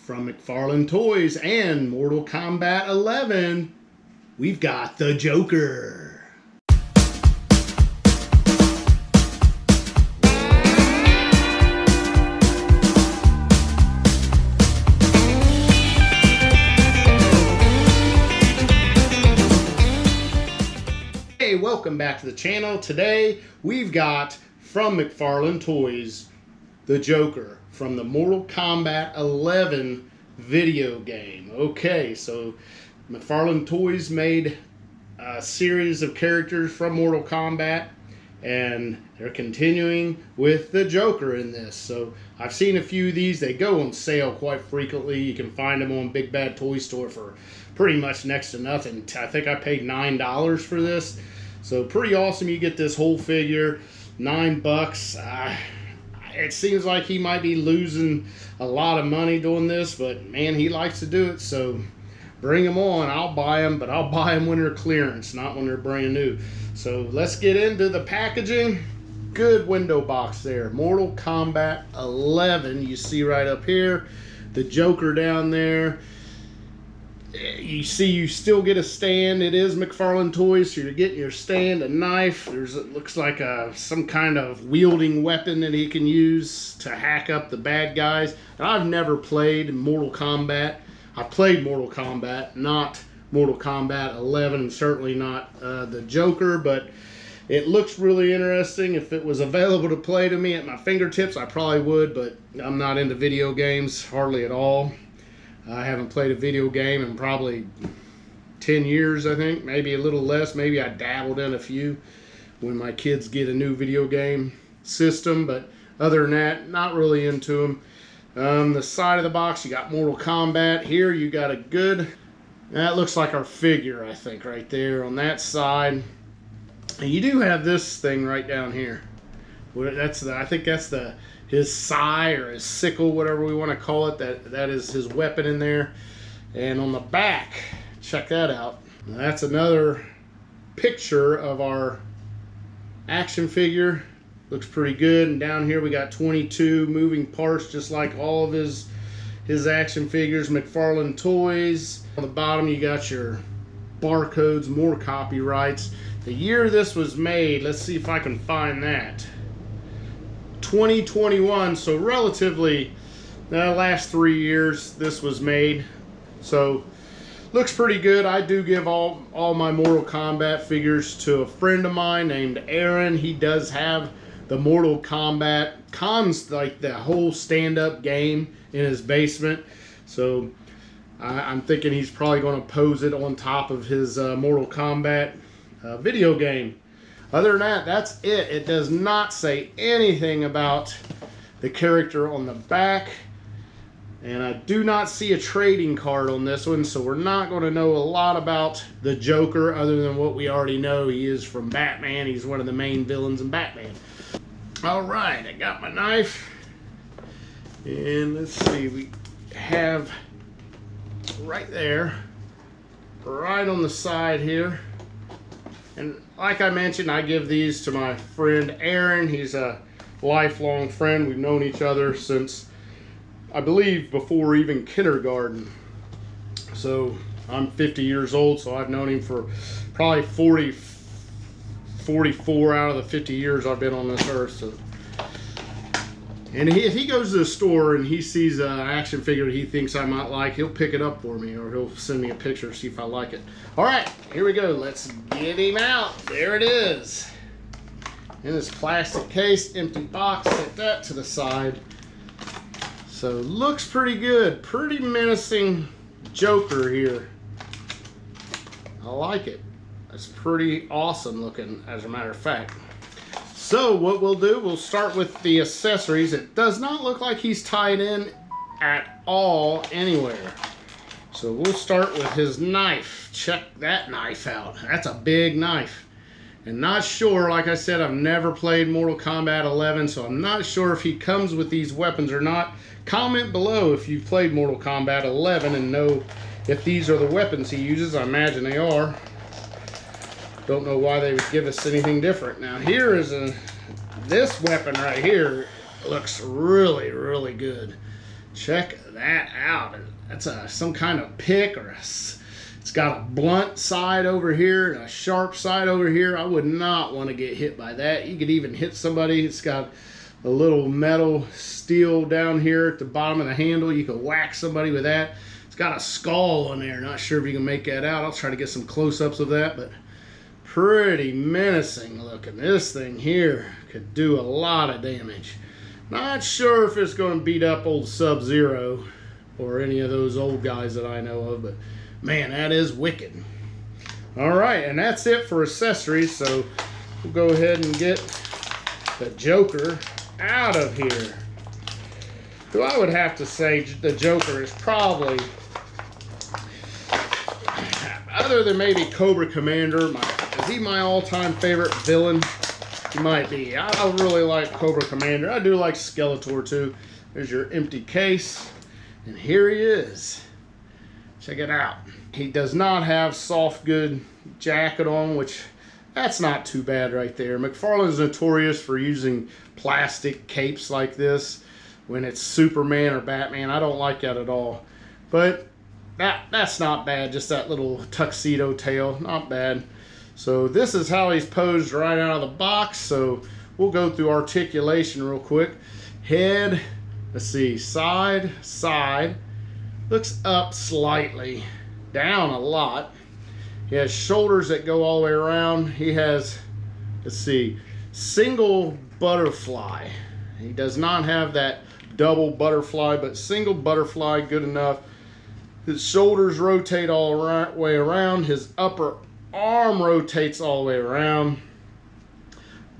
from McFarlane Toys and Mortal Kombat 11, we've got the Joker. Hey, welcome back to the channel. Today we've got from McFarlane Toys the Joker from the Mortal Kombat 11 video game. Okay, so McFarlane Toys made a series of characters from Mortal Kombat, and they're continuing with the Joker in this. So I've seen a few of these. They go on sale quite frequently. You can find them on Big Bad Toy Store for pretty much next to nothing. I think I paid $9 for this. So pretty awesome. You get this whole figure, $9. It seems like he might be losing a lot of money doing this, but man, he likes to do it. So bring them on. I'll buy them, but I'll buy them when they're clearance, not when they're brand new. So let's get into the packaging. Good window box there. Mortal Kombat 11. You see right up here, the Joker down there. You see you still get a stand. It is McFarlane Toys, so you're getting your stand, a knife. It looks like some kind of wielding weapon that he can use to hack up the bad guys. And I've never played Mortal Kombat. I played Mortal Kombat, not Mortal Kombat 11, and certainly not the Joker, but it looks really interesting. If it was available to play to me at my fingertips, I probably would, but I'm not into video games hardly at all. I haven't played a video game in probably 10 years, I think. Maybe a little less. Maybe I dabbled in a few when my kids get a new video game system. But other than that, not really into them. The side of the box, you got Mortal Kombat. Here you got a good... That looks like our figure, I think, right there on that side. And you do have this thing right down here. I think that's his sai or his sickle, whatever we want to call it. That is his weapon in there. And on the back, check that out. That's another picture of our action figure. Looks pretty good. And down here we got 22 moving parts, just like all of his action figures. McFarlane Toys. On the bottom you got your barcodes, more copyrights. The year this was made, let's see if I can find that. 2021, so relatively the last 3 years this was made. So looks pretty good. I do give all my Mortal Kombat figures to a friend of mine named Aaron. He does have the Mortal Kombat like the whole stand-up game in his basement. So I'm thinking he's probably going to pose it on top of his Mortal Kombat video game. Other than that, that's it. It does not say anything about the character on the back. And I do not see a trading card on this one, so we're not going to know a lot about the Joker other than what we already know. He is from Batman. He's one of the main villains in Batman. Alright, I got my knife. And let's see, we have right there, right on the side here. And like I mentioned, I give these to my friend Aaron. He's a lifelong friend. We've known each other since, I believe, before even kindergarten. So I'm 50 years old, so I've known him for probably 44 out of the 50 years I've been on this earth. So. And if he goes to the store and he sees an action figure that he thinks I might like, he'll pick it up for me, or he'll send me a picture to see if I like it. All right, here we go. Let's get him out. There it is. In this plastic case, empty box. Set that to the side. So looks pretty good. Pretty menacing Joker here. I like it. It's pretty awesome looking, as a matter of fact. So what we'll do, we'll start with the accessories. It does not look like he's tied in at all anywhere. So we'll start with his knife. Check that knife out. That's a big knife. And not sure, like I said, I've never played Mortal Kombat 11, so I'm not sure if he comes with these weapons or not. Comment below if you've played Mortal Kombat 11 and know if these are the weapons he uses. I imagine they are. Don't know why they would give us anything different. Now here is this weapon right here looks really, really good. Check that out. That's some kind of pick, or it's got a blunt side over here and a sharp side over here. I would not want to get hit by that. You could even hit somebody. It's got a little metal steel down here at the bottom of the handle. You could whack somebody with that. It's got a skull on there. Not sure if you can make that out. I'll try to get some close-ups of that, but pretty menacing looking. This thing here could do a lot of damage. Not sure if it's going to beat up old Sub-Zero or any of those old guys that I know of, but man, that is wicked. All right, and that's it for accessories, so we'll go ahead and get the Joker out of here. So I would have to say the Joker is probably, other than maybe Cobra Commander, is he my all-time favorite villain? He might be. I really like Cobra Commander. I do like Skeletor too. There's your empty case. And here he is. Check it out. He does not have soft good jacket on, which that's not too bad right there. McFarlane's notorious for using plastic capes like this when it's Superman or Batman. I don't like that at all. But that's not bad. Just that little tuxedo tail. Not bad. So this is how he's posed right out of the box. So we'll go through articulation real quick. Head, let's see, side, side. Looks up slightly, down a lot. He has shoulders that go all the way around. He has, let's see, single butterfly. He does not have that double butterfly, but single butterfly, good enough. His shoulders rotate all the way around. His upper arm rotates all the way around.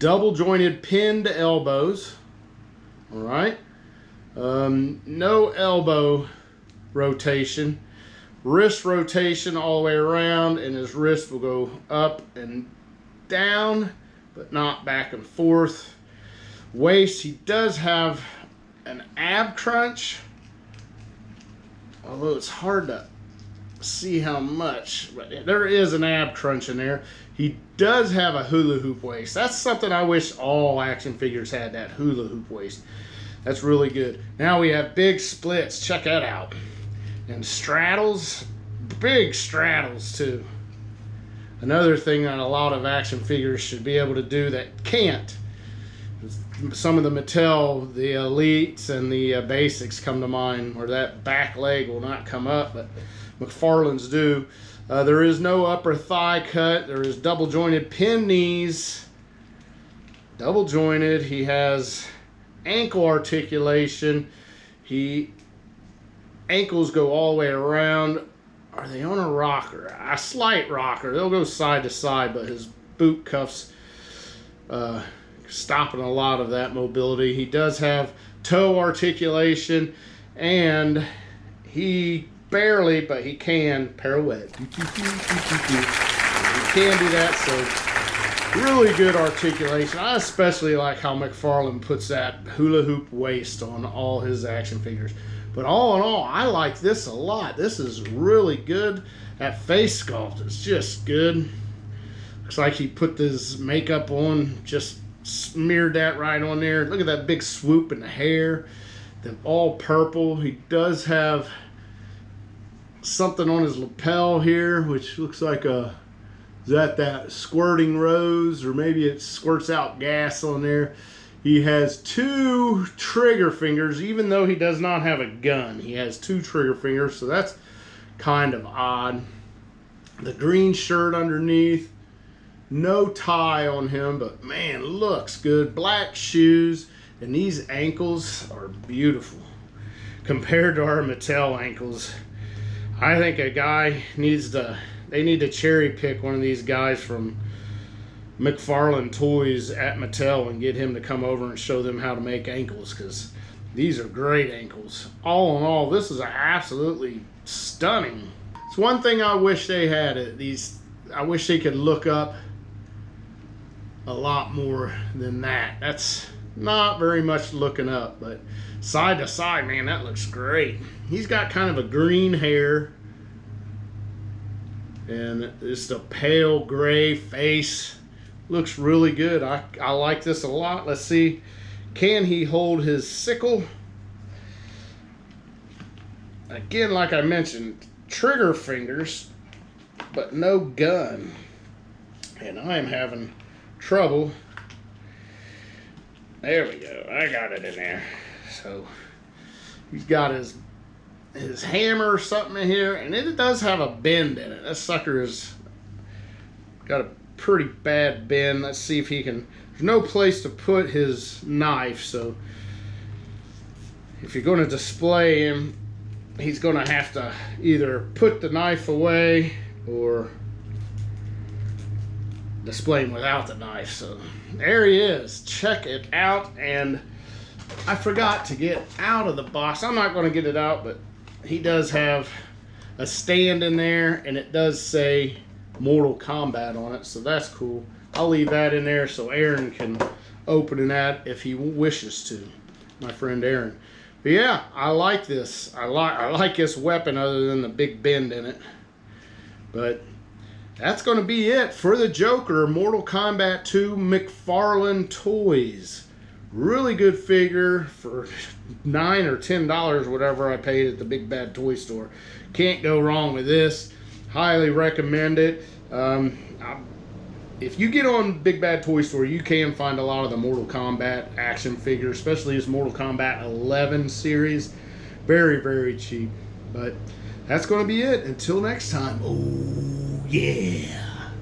Double jointed pinned elbows. All right. No elbow rotation. Wrist rotation all the way around, and his wrist will go up and down, but not back and forth. Waist, he does have an ab crunch, although it's hard to see how much, but there is an ab crunch in there. He does have a hula hoop waist. That's something I wish all action figures had, that hula hoop waist. That's really good. Now we have big splits. Check that out. And straddles, big straddles too. Another thing that a lot of action figures should be able to do that can't. Some of the Mattel, the Elites and the Basics come to mind, where that back leg will not come up, but McFarlane's do. There is no upper thigh cut. There is double jointed pin knees. Double jointed. He has ankle articulation. Ankles go all the way around. Are they on a rocker? A slight rocker. They'll go side to side, but his boot cuffs stopping a lot of that mobility. He does have toe articulation, and he barely, but he can pirouette. He can do that, so really good articulation. I especially like how McFarlane puts that hula hoop waist on all his action figures. But all in all, I like this a lot. This is really good. That face sculpt is just good. Looks like he put this makeup on, just smeared that right on there. Look at that big swoop in the hair. The all purple. He does have something on his lapel here, which looks like a, is that squirting rose, or maybe it squirts out gas on there. He has 2 trigger fingers, even though he does not have a gun. He has 2 trigger fingers, so that's kind of odd. The green shirt underneath. No tie on him, but man, looks good. Black shoes, and these ankles are beautiful compared to our Mattel ankles. I think a guy needs to, they need to cherry pick one of these guys from McFarlane Toys at Mattel and get him to come over and show them how to make ankles, because these are great ankles. All in all, this is absolutely stunning. It's one thing I wish they had. I wish they could look up a lot more than that. That's not very much looking up, but side to side, man, that looks great. He's got kind of a green hair and just a pale gray face. Looks really good. I like this a lot. Let's see, can he hold his sickle? again, like I mentioned, trigger fingers, but no gun. And I am having trouble. There we go. I got it in there. So he's got his hammer or something in here, and it does have a bend in it. That sucker has got a pretty bad bend. Let's see if he can. There's no place to put his knife, so if you're going to display him, he's going to have to either put the knife away or display him without the knife. So there he is. Check it out. And I forgot to get out of the box. I'm not going to get it out, but he does have a stand in there, and it does say Mortal Kombat on it, so that's cool. I'll leave that in there so Aaron can open that if he wishes to, my friend Aaron. But yeah, I like this. I like this weapon other than the big bend in it. But that's going to be it for the Joker, Mortal Kombat 2 McFarlane Toys. Really good figure for $9 or $10, whatever I paid at the Big Bad Toy Store. Can't go wrong with this. Highly recommend it. If you get on Big Bad Toy Store, you can find a lot of the Mortal Kombat action figures, especially his Mortal Kombat 11 series. Very, very cheap. But that's going to be it. Until next time. Oh, yeah.